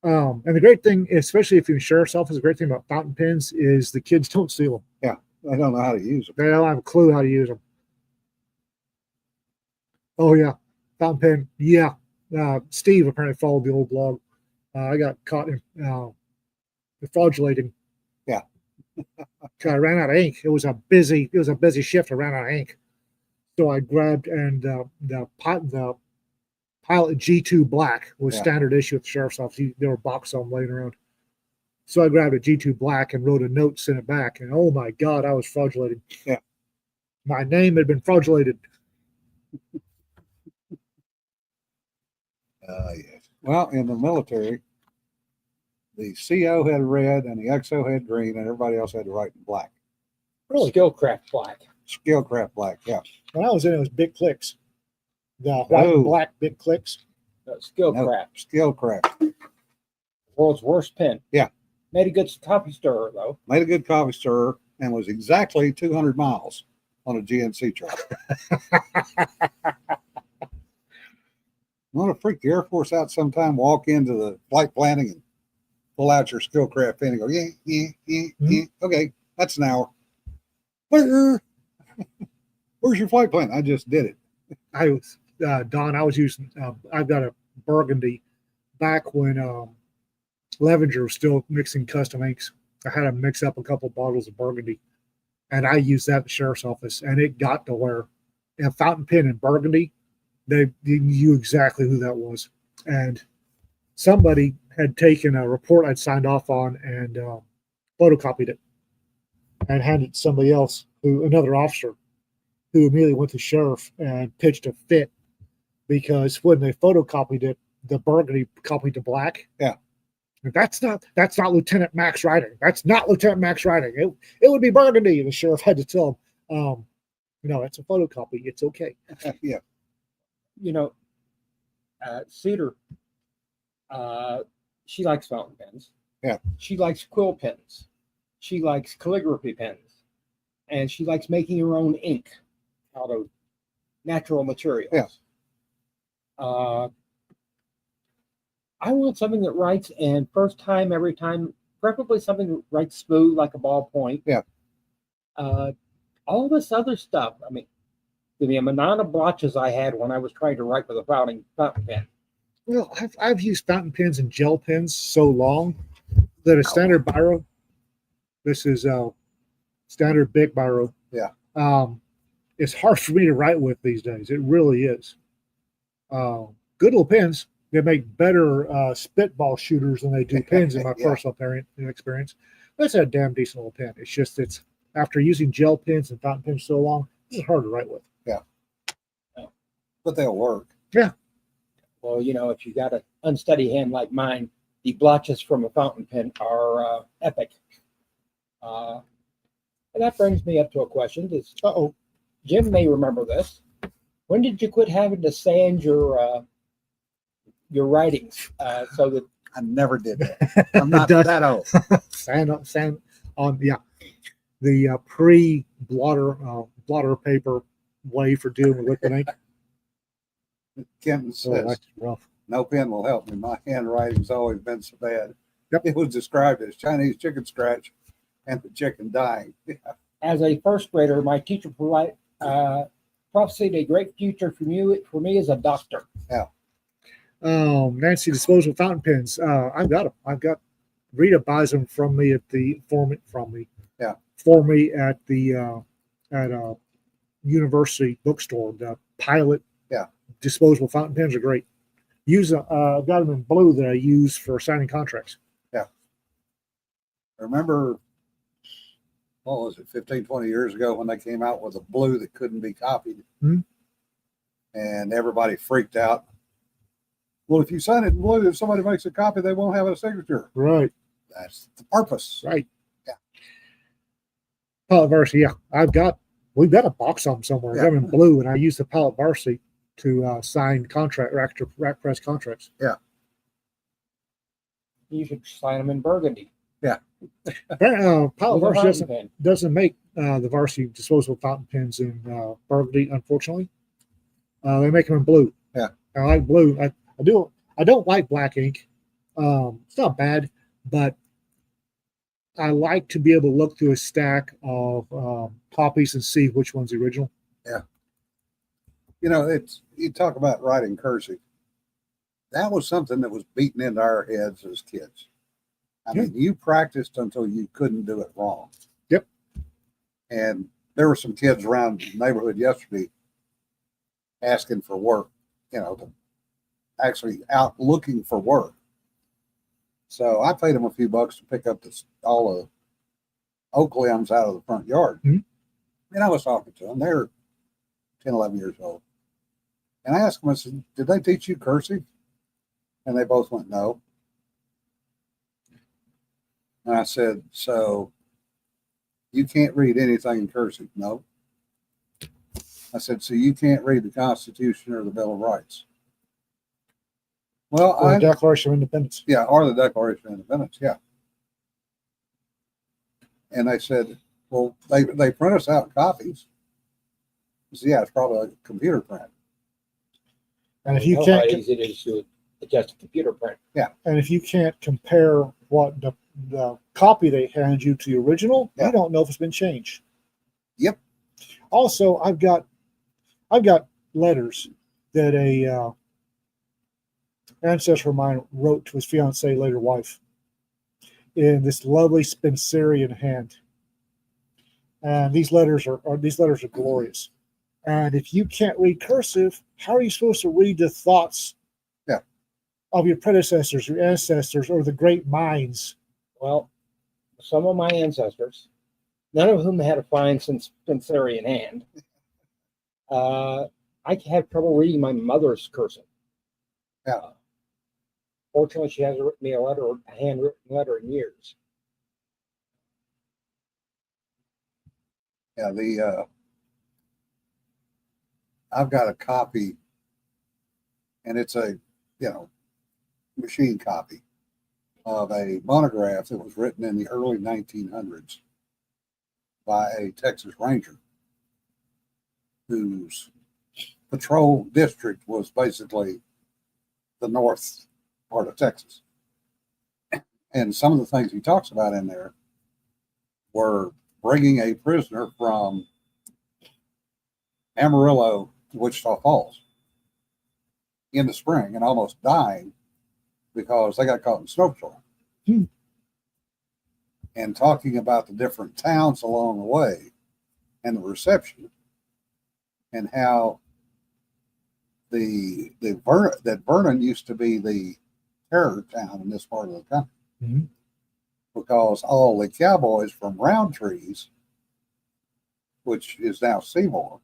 And the great thing, especially if you're in sheriff's office, the great thing about fountain pens is the kids don't steal them. Yeah. They don't know how to use them. They don't have a clue how to use them. Oh yeah, fountain pen. Yeah, Steve apparently followed the old blog. I got caught in fraudulating. Yeah. 'Cause I ran out of ink. It was a busy shift. I ran out of ink, so I grabbed and the Pilot G2 Black was Yeah. standard issue at the sheriff's office. There were boxes of them laying around. So I grabbed a G2 Black and wrote a note, sent it back, and oh my God, I was fraudulating. Yeah. My name had been fraudulated. Yes. Well, in the military, the CO had red and the XO had green, and everybody else had to write in black. Really? Skillcraft black. Skillcraft black. Yeah. When I was in, it was Big Clicks. The white Oh. and black Big Clicks. Skillcraft. Skillcraft. World's worst pen. Yeah. Made a good coffee stirrer though. Made a good coffee stirrer and was exactly 200 miles on a GNC truck. Want to freak the Air Force out sometime? Walk into the flight planning and pull out your Skillcraft pen and go, yeah. Okay, that's an hour. Where's your flight plan? I just did it. I was Don. I was using. I've got a Burgundy back when Levenger was still mixing custom inks. I had to mix up a couple bottles of Burgundy, and I used that at the sheriff's office, and it got to where a fountain pen in Burgundy, they knew exactly who that was, and somebody had taken a report I'd signed off on and photocopied it and handed it to somebody else, another officer, who immediately went to sheriff and pitched a fit because when they photocopied it, the Burgundy copied the black. Yeah. That's not Lieutenant Max writing. That's not Lieutenant Max writing. It would be Burgundy. And the sheriff had to tell him, it's a photocopy. It's okay. Yeah. Cedar, she likes fountain pens. Yeah. She likes quill pens. She likes calligraphy pens. And she likes making her own ink out of natural materials. Yeah. I want something that writes and first time, every time, preferably something that writes smooth like a ballpoint. Yeah. All this other stuff. I mean, the amount of blotches I had when I was trying to write with a fountain pen. Well, I've used fountain pens and gel pens so long that a standard biro, this is a standard big biro. Yeah. It's hard for me to write with these days. It really is. Good little pens. They make better spitball shooters than they do pens in my Yeah. personal experience. That's a damn decent little pen. It's just it's after using gel pens and fountain pens so long, it's hard to write with. But they'll work. Well, if you got an unsteady hand like mine, the blotches from a fountain pen are epic. And that brings me up to a question. Jim may remember this. When did you quit having to sand your writings so that I never did that. I'm not that old. Sand on the pre blotter paper way for dealing with liquid ink. Kenton So says, that's rough. no pen will help me. My handwriting's always been so bad. Yep. It was described as Chinese chicken scratch and the chicken dying. as a first grader, my teacher prophesied a great future for me as a doctor. Nancy, disposable fountain pens. I've got them. Rita buys them from me at the for me at the at a university bookstore. The Pilot disposable fountain pens are great. I've got them in blue that I use for signing contracts. I remember, what was it, 15, 20 years ago when they came out with a blue that couldn't be copied. Hmm. And everybody freaked out. Well, if you sign it in blue, if somebody makes a copy, they won't have a signature. Right. That's the purpose. Right. Yeah. Pilot Varsity. Yeah. We've got a box of them somewhere. Yeah. I've got them in blue, and I use the Pilot Varsity to sign rack press contracts. You should sign them in burgundy. Pilot With a Varsity fountain pen. doesn't make the Varsity disposable fountain pens in burgundy, unfortunately. They make them in blue. Yeah. I like blue. I don't like black ink. It's not bad, but I like to be able to look through a stack of copies and see which one's the original. You know, it's you talk about writing cursive. That was something that was beaten into our heads as kids. I Yeah. mean, you practiced until you couldn't do it wrong. Yep. And there were some kids around the neighborhood yesterday asking for work, you know, actually out looking for work. So I paid them a few bucks to pick up all the oak limbs out of the front yard. Mhm. And I was talking to them. They're 10, 11 years old. And I asked them, I said, did they teach you cursive? And they both went, no. And I said, so you can't read anything in cursive? No. I said, so you can't read the Constitution or the Bill of Rights? Well, Or the Declaration of Independence. yeah, or the Declaration of Independence, yeah. And they said, well, they print us out copies. I said, yeah, it's probably a computer print. And if you know how can't, easy it is to adjust a computer print. and if you can't compare what the copy they hand you to the original, Yeah. you don't know if it's been changed. Yep. Also, I've got letters that a ancestor of mine wrote to his fiancee, later wife, in this lovely Spencerian hand. And these letters are glorious. And if you can't read cursive, how are you supposed to read the thoughts Yeah. of your predecessors, your ancestors, or the great minds? Well, some of my ancestors, none of whom had a fine Spencerian hand, I had trouble reading my mother's cursive. Yeah. Fortunately, she hasn't written me a handwritten letter in years. Yeah, I've got a copy, and it's a, you know, machine copy of a monograph that was written in the early 1900s by a Texas Ranger whose patrol district was basically the north part of Texas. And some of the things he talks about in there were bringing a prisoner from Amarillo to Wichita Falls in the spring and almost dying because they got caught in snowstorm. Hmm. And talking about the different towns along the way and the reception and how that Vernon used to be the terror town in this part of the country. Mhm. Because all the cowboys from Roundtrees, which is now Seymour,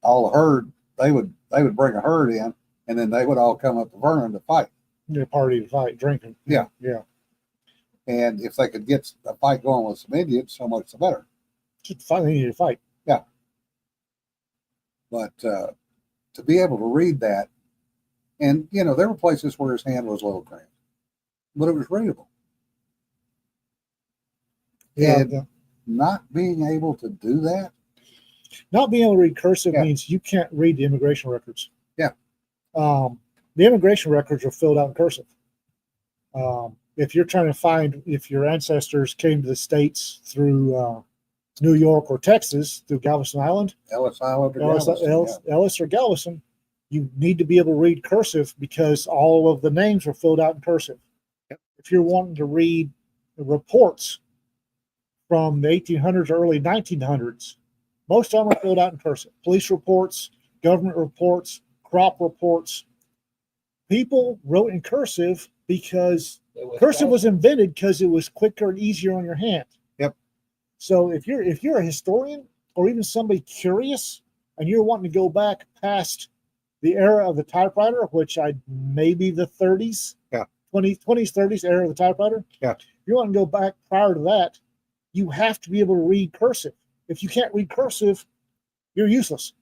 all the herd, they would bring a herd in, and then they would all come up to Vernon to fight. Yeah, party, fight, drinking. Yeah. Yeah. And if they could get a fight going with some Indians, so much the better. Just fight, they need to fight. But to be able to read that, and you know, there were places where his hand was a little cramped, but it was readable. Yeah. And not being able to do that, Not being able to read cursive Yeah. means you can't read the immigration records. Yeah. The immigration records are filled out in cursive. If you're trying to find if your ancestors came to the States through New York or Texas, through Galveston Island, Ellis Island or Ellis, Galveston, Ellis or Galveston, you need to be able to read cursive because all of the names are filled out in cursive. Yep. If you're wanting to read the reports from the 1800s, early 1900s, most of them are filled out in cursive. Police reports, government reports, crop reports. People wrote in cursive because cursive was invented because it was quicker and easier on your hand. Yep. So if you're a historian or even somebody curious and you're wanting to go back past the era of the typewriter, which maybe the 30s, Yeah. 20s, 30s era of the typewriter. Yeah. If you want to go back prior to that, you have to be able to read cursive. If you can't read cursive, you're useless.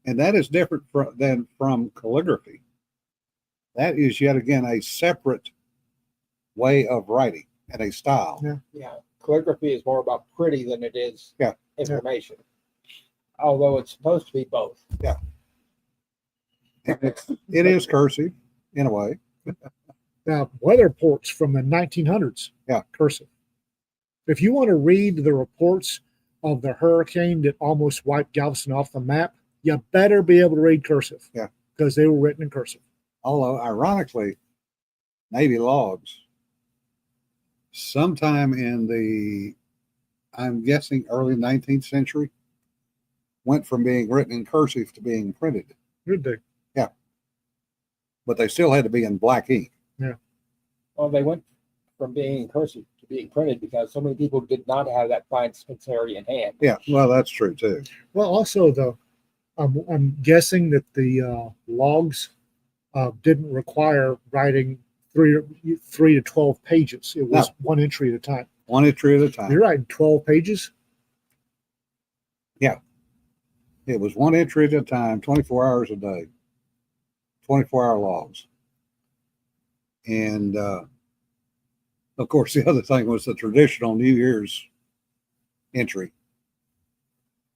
and that is different than from calligraphy. That is yet again a separate way of writing and a style. Yeah. Yeah, calligraphy is more about pretty than it is Yeah. information. Although it's supposed to be both. It is cursive in a way. Now, weather reports from the 1900s, Yeah. cursive. If you want to read the reports of the hurricane that almost wiped Galveston off the map, you better be able to read cursive. Yeah. Because they were written in cursive. Although, ironically, Navy logs, sometime in the, I'm guessing, early 19th century, went from being written in cursive to being printed. Good day. But they still had to be in black ink. Well, they went from being in cursive to being printed because so many people did not have that fine Spencerian hand. Yeah, well, that's true too. Well, also, though, I'm guessing that the logs didn't require writing 3 to 12 pages. It was one entry at a time. One entry at a time. You're writing 12 pages? It was one entry at a time, 24 hours a day, 24-hour logs. And of course, the other thing was the traditional New Year's entry.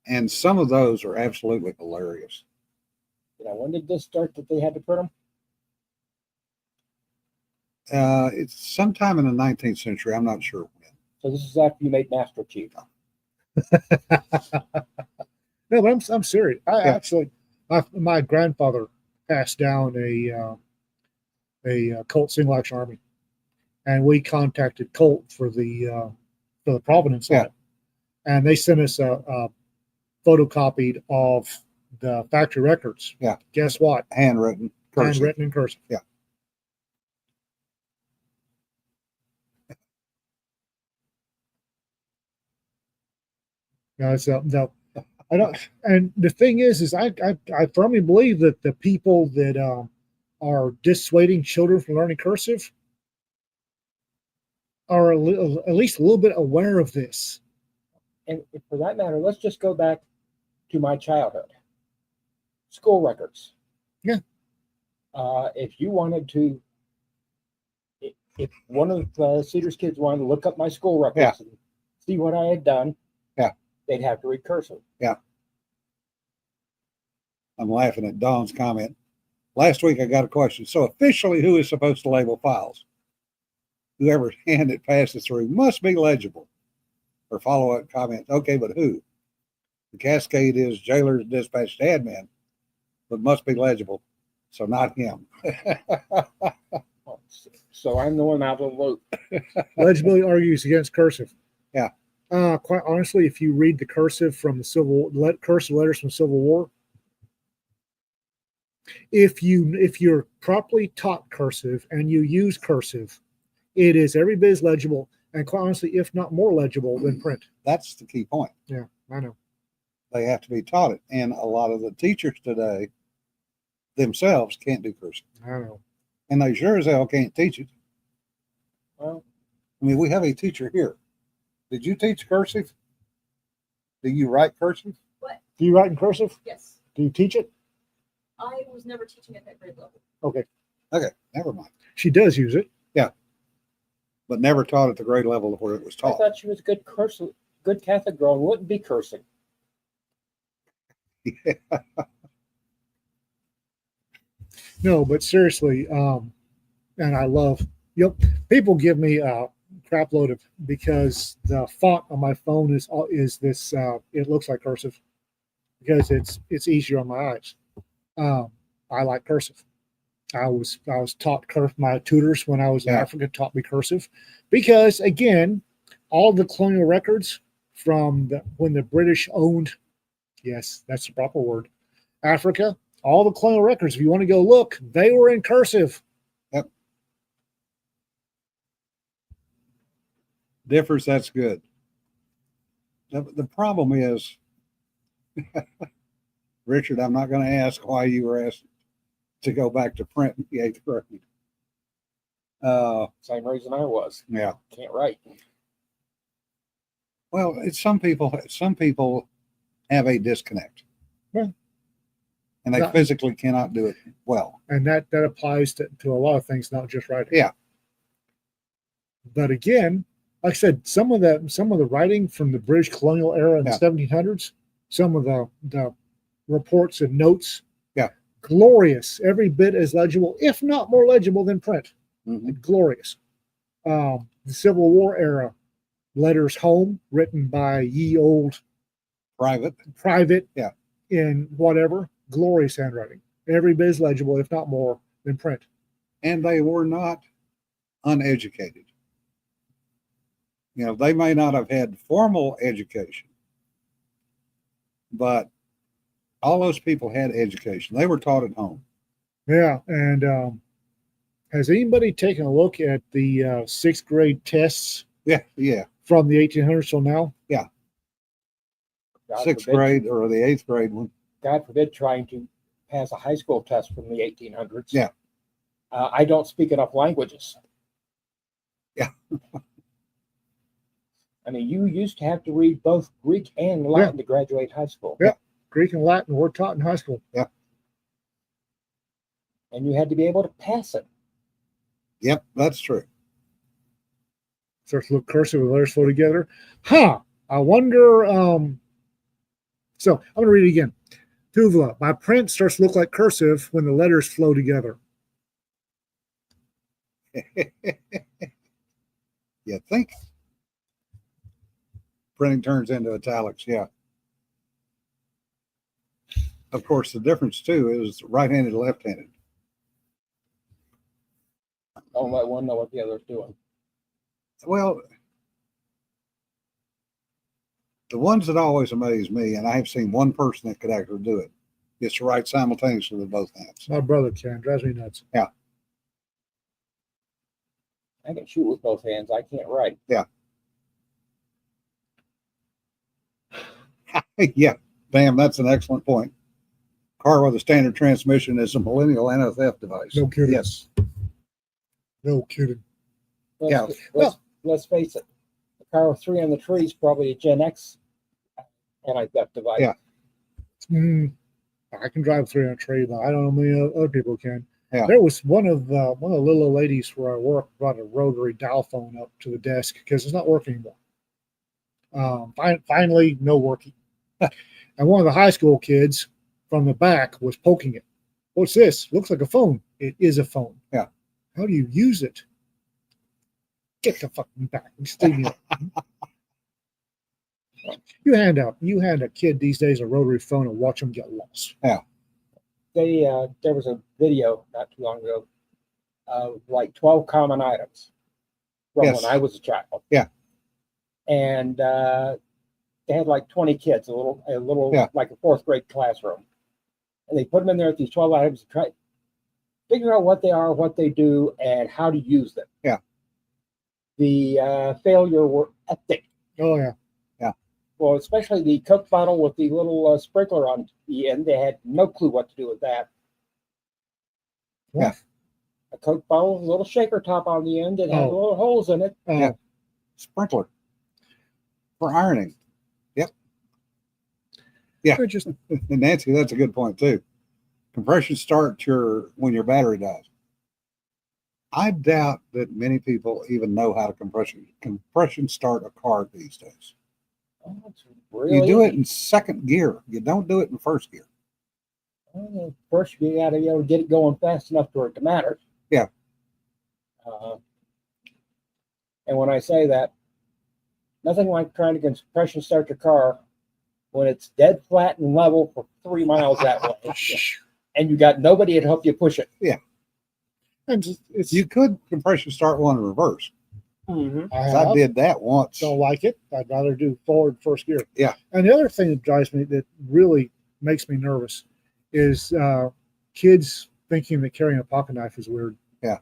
And some of those are absolutely hilarious. You know, when did this start that they had to print them? It's sometime in the 19th century. I'm not sure when. So this is after you made Master Chief. No, but I'm serious. I Yeah. actually, my grandfather passed down a Colt single action army, and we contacted Colt for the provenance Yeah. on it, and they sent us a photocopied of the factory records. Yeah. Guess what? Handwritten, cursive. Handwritten in cursive. Yeah. No, no. I don't. And the thing is I firmly believe that the people that are dissuading children from learning cursive are at least a little bit aware of this. And for that matter, let's just go back to my childhood. School records. Yeah. If you wanted to, if one of Cedar's kids wanted to look up my school records and see what I had done, they'd have to read cursive. I'm laughing at Dawn's comment. Last week I got a question. So officially, who is supposed to label files? Whoever's hand it passes through must be legible. Or follow-up comment. Okay, but who? The cascade is jailer's dispatched admin, but must be legible. So not him. So I'm the one out of the loop. Legibility argues against cursive. Yeah. Quite honestly, if you read the cursive from the cursive letters from the Civil War, if you're properly taught cursive and you use cursive, it is every bit as legible, and quite honestly, if not more legible than print. That's the key point. Yeah, I know. They have to be taught it. And a lot of the teachers today themselves can't do cursive. I know. And they sure as hell can't teach it. Well, I mean, we have a teacher here. Did you teach cursive? Do you write cursive? Do you write in cursive? Yes, Do you teach it? I was never teaching at that grade level. Okay. Okay, never mind. She does use it. But never taught at the grade level where it was I taught. thought she was a good Catholic girl and wouldn't be cursing. No, but seriously, and I love, people give me a crap load of because the font on my phone is this. It looks like cursive because it's easier on my eyes. I like cursive. I was taught cursive. My tutors when I was in Yeah. Africa taught me cursive because again, all the colonial records from when the British owned, yes, that's the proper word, Africa. All the colonial records, if you want to go look, they were in cursive. Differs, that's good. The problem is, Richard, I'm not going to ask why you were asked to go back to print in the 8th grade. Same reason I was. Yeah. Can't write. Well, it's some people have a disconnect. Yeah. And they Yeah. physically cannot do it well. And that applies to a lot of things, not just writing. Yeah. But again, like I said, some of the writing from the British colonial era in Yeah. the 1700s, some of the reports and notes, Yeah. glorious, every bit as legible, if not more legible than print. Mhm. Glorious. The Civil War era, letters home written by ye old Private. private Yeah. in whatever, glorious handwriting. Every bit as legible, if not more, than print. And they were not uneducated. You know, they may not have had formal education, but all those people had education. They were taught at home. Yeah. And has anybody taken a look at the sixth grade tests Yeah, yeah. from the 1800s till now? God Sixth forbid- grade or the eighth grade one. God forbid trying to pass a high school test from the 1800s. Yeah. I don't speak enough languages. Yeah. I mean, you used to have to read both Greek and Latin to graduate high school. Yeah. Greek and Latin were taught in high school. And you had to be able to pass it. Yep, that's true. Starts to look cursive with letters flow together. Huh. I wonder. So I'm going to read it again. Tuvla, my print starts to look like cursive when the letters flow together. You think? Printing turns into italics, yeah. Of course, the difference too is right-handed, left-handed. Don't let one know what the other's doing. Well, the ones that always amaze me, and I have seen one person that could actually do it, is to write simultaneously with both hands. My brother can. Drives me nuts. I can shoot with both hands. I can't write. Yeah, damn, that's an excellent point. Car with a standard transmission is a millennial and a theft device. No kidding. Yes. No kidding. Yeah. Let's face it. The car with 3 on the tree is probably a Gen X anti-theft device. Yeah. I can drive 3 on a tree, but I don't know many other people can. Yeah. There was one of the little old ladies where I work brought a rotary dial phone up to the desk because it's not working anymore. Finally, no working. And one of the high school kids from the back was poking it. What's this? Looks like a phone. It is a phone. Yeah. How do you use it? Get the fucking back. Just leave me alone. You hand a kid these days a rotary phone and watch them get lost. There was a video not too long ago of like 12 common items from Yes. when I was a child. Yeah. And they had like 20 kids, a little Yeah. like a 4th grade classroom. And they put them in there with these 12 items to try figure out what they are, what they do, and how to use them. Yeah. The failure were epic. Oh yeah. Well, especially the Coke bottle with the little sprinkler on the end. They had no clue what to do with that. Yeah. A Coke bottle with a little shaker top on the end that had Oh. little holes in it. Yeah. Sprinkler for ironing. Yep. Yeah. I just And Nancy, that's a good point too. Compression start when your battery dies. I doubt that many people even know how to compression start a car these days. Oh, it's really You do it easy. in second gear. You don't do it in first gear. Well, first, you got to be able to get it going fast enough for it to matter. Yeah. And when I say that, nothing like trying to compression start your car when it's dead flat and level for 3 miles that way, and you got nobody to help you push it. and just, it's You could compression start one in reverse. Mm-hmm. I did that once. don't like it. I'd rather do forward first gear. Yeah. And the other thing that drives me, that really makes me nervous, is kids thinking that carrying a pocket knife is weird. Yeah.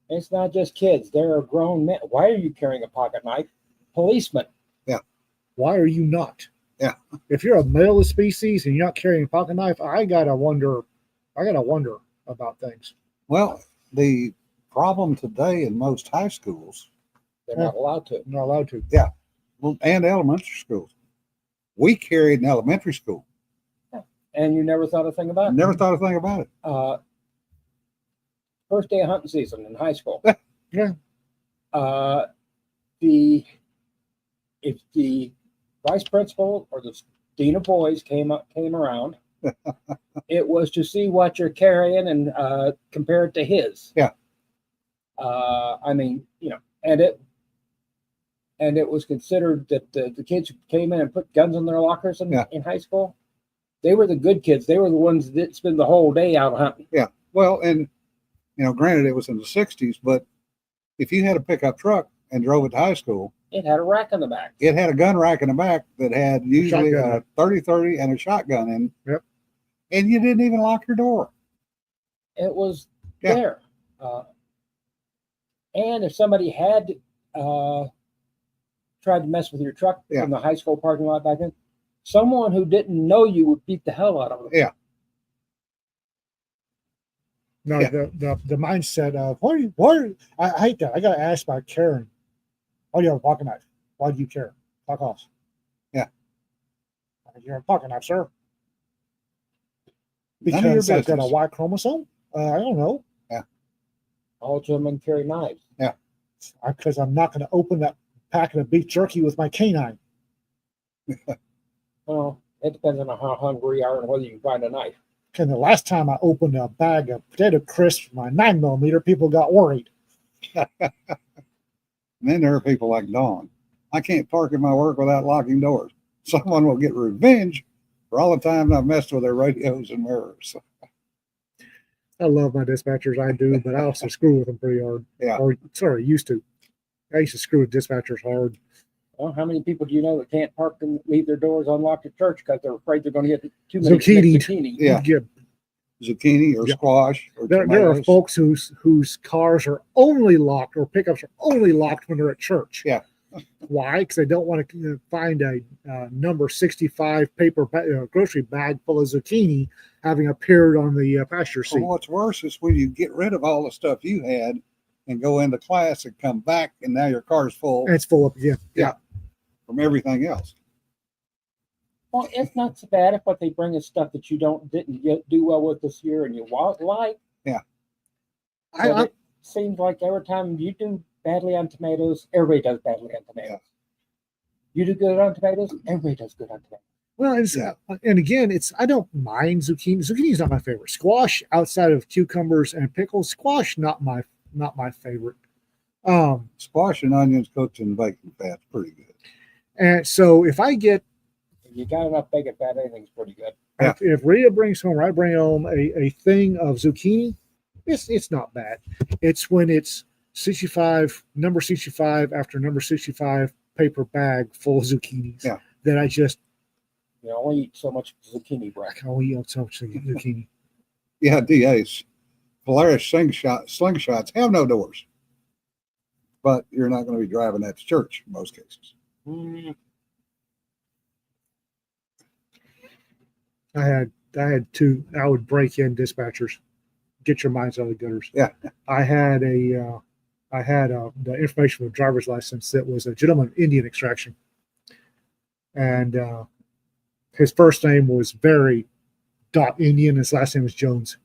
It's not just kids; there are grown men. Why are you carrying a pocket knife? Policemen. Why are you not? Yeah. If you're a male of the species and you're not carrying a pocket knife, I gotta wonder about things. Well, the problem today in most high schools They're not allowed to. I'm not allowed to. and elementary schools, we carried in elementary school. And you never thought a thing about it. Never thought a thing about it. First day of hunting season in high school. Yeah. If the vice principal or the dean of boys came around, it was to see what you're carrying and compare it to his. Yeah. I mean, and and it was considered that the kids who came in and put guns in their lockers Yeah. in high school, they were the good kids. They were the ones that didn't spend the whole day out hunting. Well, and granted it was in the 60s, but if you had a pickup truck and drove it to high school, It had a rack in the back. it had a gun rack in the back that had usually Shotgun. a 30-30 and a shotgun in. Yep. And you didn't even lock your door. It was Yeah. there. And if somebody had tried to mess with your truck Yeah. in the high school parking lot back then, someone who didn't know you would beat the hell out of them. Yeah. No, Yeah. the mindset of I hate that. I got to ask about caring. Oh, you have a pocket knife. Why do you care? Fuck off. Yeah. You have a pocket knife, sir. None of your Because I've got a business. Y chromosome. I don't know. All gentlemen carry knives. Because I'm not going to open that packet of beef jerky with my canine. Well, it depends on how hungry you are and whether you can find a knife. And the last time I opened a bag of potato crisps for my 9mm, people got worried. And then there are people like Dawn. I can't park in my work without locking doors. Someone will get revenge for all the times I've messed with their radios and mirrors. I love my dispatchers, I do, but I also screw with them pretty hard. Yeah. Or sorry, used to. I used to screw with dispatchers hard. Well, how many people do you know that can't park and leave their doors unlocked at church because they're afraid they're going to get too many Zucchini. zucchini? Yeah. Zucchini or Yeah. squash or There are tomatoes. folks whose cars are only locked or pickups are only locked when they're at church. Yeah. Why? Because they don't want to find a number 65 paper grocery bag full of zucchini having appeared on the passenger seat. Well, what's worse is when you get rid of all the stuff you had and go into class and come back and now your car's full And it's full up again. Yeah. from everything else. Well, it's not so bad if what they bring is stuff that you didn't do well with this year and you like. I, But I, it seems like every time you do badly on tomatoes, everybody does badly on tomatoes. You do good on tomatoes, everybody does good on tomatoes. well, it's, Yeah. and again, I don't mind zucchini. Zucchini is not my favorite. Squash, outside of cucumbers and pickles, squash not my favorite. Squash and onions cooked in bacon fat's pretty good. And so if I get If you got enough bacon fat, anything's pretty good. Yeah. if Rita brings home, or I bring home a thing of zucchini, it's not bad. It's when it's 65, number 65 after number 65 paper bag full of zucchinis Yeah. that I just You only eat so much zucchini I bread. can only eat so much zucchini. Yeah, DAs. Polaris slingshots have no doors. But you're not going to be driving that to church in most cases. I had two. I would break in dispatchers, get your minds out of the gutters. Yeah. I had the information for a driver's license that was a gentleman Indian extraction, and his first name was Barry Indian. His last name was Jones.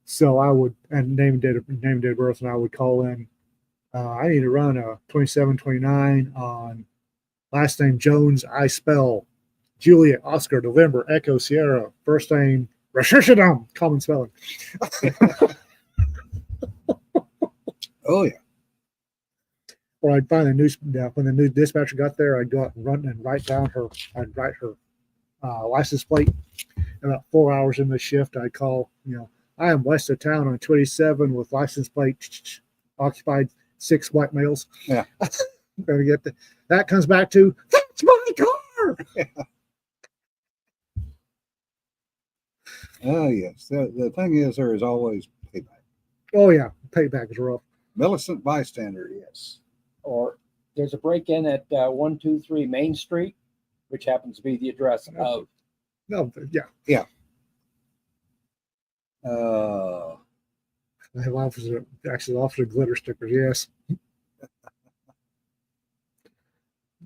So I would name date of birth, and I would call in. I need to run a 2729 on last name Jones. I spell Juliet, Oscar, November, Echo, Sierra. First name, Rashishadam, common spelling. Oh, yeah. Or I'd find when the new dispatcher got there, I'd go out and run and write her license plate. About 4 hours in the shift, I'd call, I am west of town on 27 with license plate occupied 6 white males. Yeah. Gonna get that comes back to, that's my car. Oh, yes. The thing is, there is always payback. Oh yeah, payback is rough. Millicent bystander, yes. Or there's a break-in at 123 Main Street, which happens to be the address of. No, yeah. Uh, I have officer glitter stickers. Yes.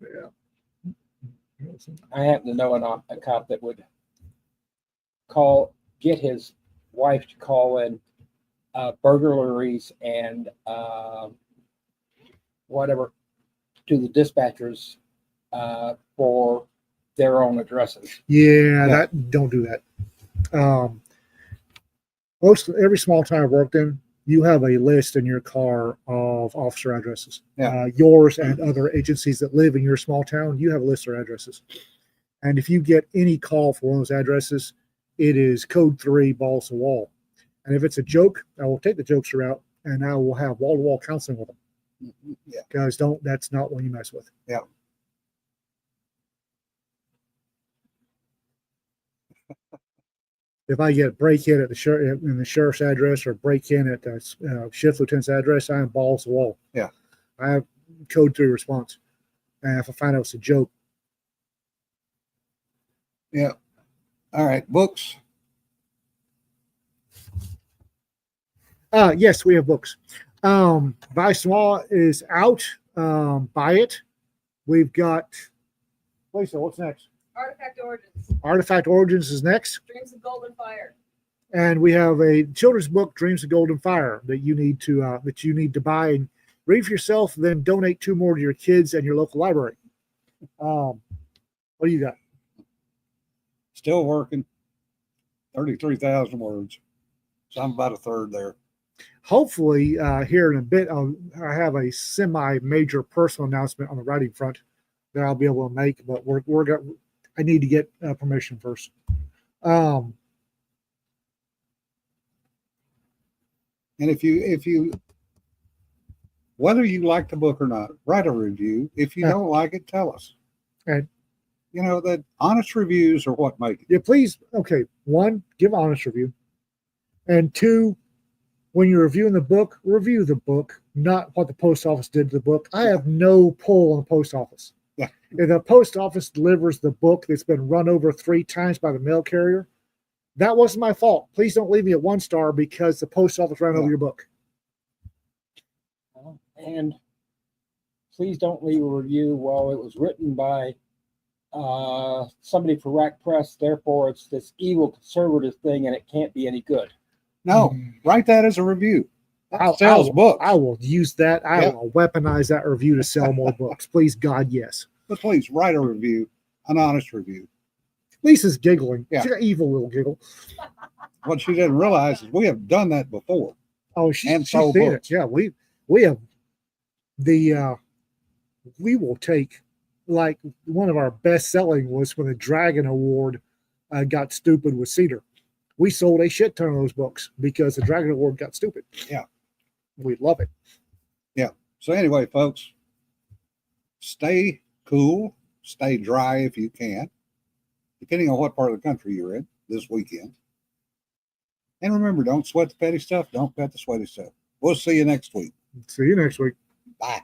Yeah. I happen to know a cop that would get his wife to call in burglaries and whatever to the dispatchers for their own addresses. Yeah, that don't do that. Every small town I've worked in, you have a list in your car of officer addresses. Yeah. Yours and other agencies that live in your small town, you have a list of addresses. And if you get any call for one of those addresses, it is code 3 balls to wall. And if it's a joke, I will take the jokester out and I will have wall to wall counseling with them. Yeah. Guys, that's not one you mess with. Yeah. If I get break in at the sheriff's address or break in at the shift lieutenant's address, I am balls to wall. Yeah. I have code 3 response. And if I find out it's a joke, Yeah. All right. Books. yes, we have books. Buy Small is out. Buy it. We've got, Lisa, what's next? Artifact Origins, Artifact Origins is next. Dreams of Golden Fire. And we have a children's book, Dreams of Golden Fire, that you need to buy and read for yourself, then donate 2 more to your kids and your local library. What do you got? Still working. 33,000 words. So I'm about a third there. Hopefully, here in a bit, I have a semi-major personal announcement on the writing front that I'll be able to make, but I need to get permission first. And if you whether you like the book or not, write a review. If you Yeah. don't like it, tell us. And You know that honest reviews are what make it. yeah, please. Okay, 1, give an honest review, and 2, when you're reviewing the book, review the book, not what the post office did to the book. I have no pull on the post office. Yeah. If the post office delivers the book that's been run over 3 times by the mail carrier, that wasn't my fault. Please don't leave me at 1 star because the post office ran over Yeah. your book. And please don't leave a review. Well, it was written by somebody for Rack Press, therefore it's this evil conservative thing and it can't be any good. No, write that as a review. That I'll- sells I will- books. I will use that. I Yeah. will weaponize that review to sell more books. Please, God, yes. But please write a review, an honest review. Lisa's giggling. Yeah. She's got an evil little giggle. What she didn't realize is we have done that before. Oh, And she's sold seen books. it. Yeah, we have the we will take, like, one of our best selling was when the Dragon Award got stupid with Cedar. We sold a shit ton of those books because the Dragon Award got stupid. Yeah. We love it. So anyway, folks, stay cool, stay dry if you can, depending on what part of the country you're in this weekend. And remember, don't sweat the petty stuff. Don't pet the sweaty stuff. We'll see you next week. See you next week. Bye.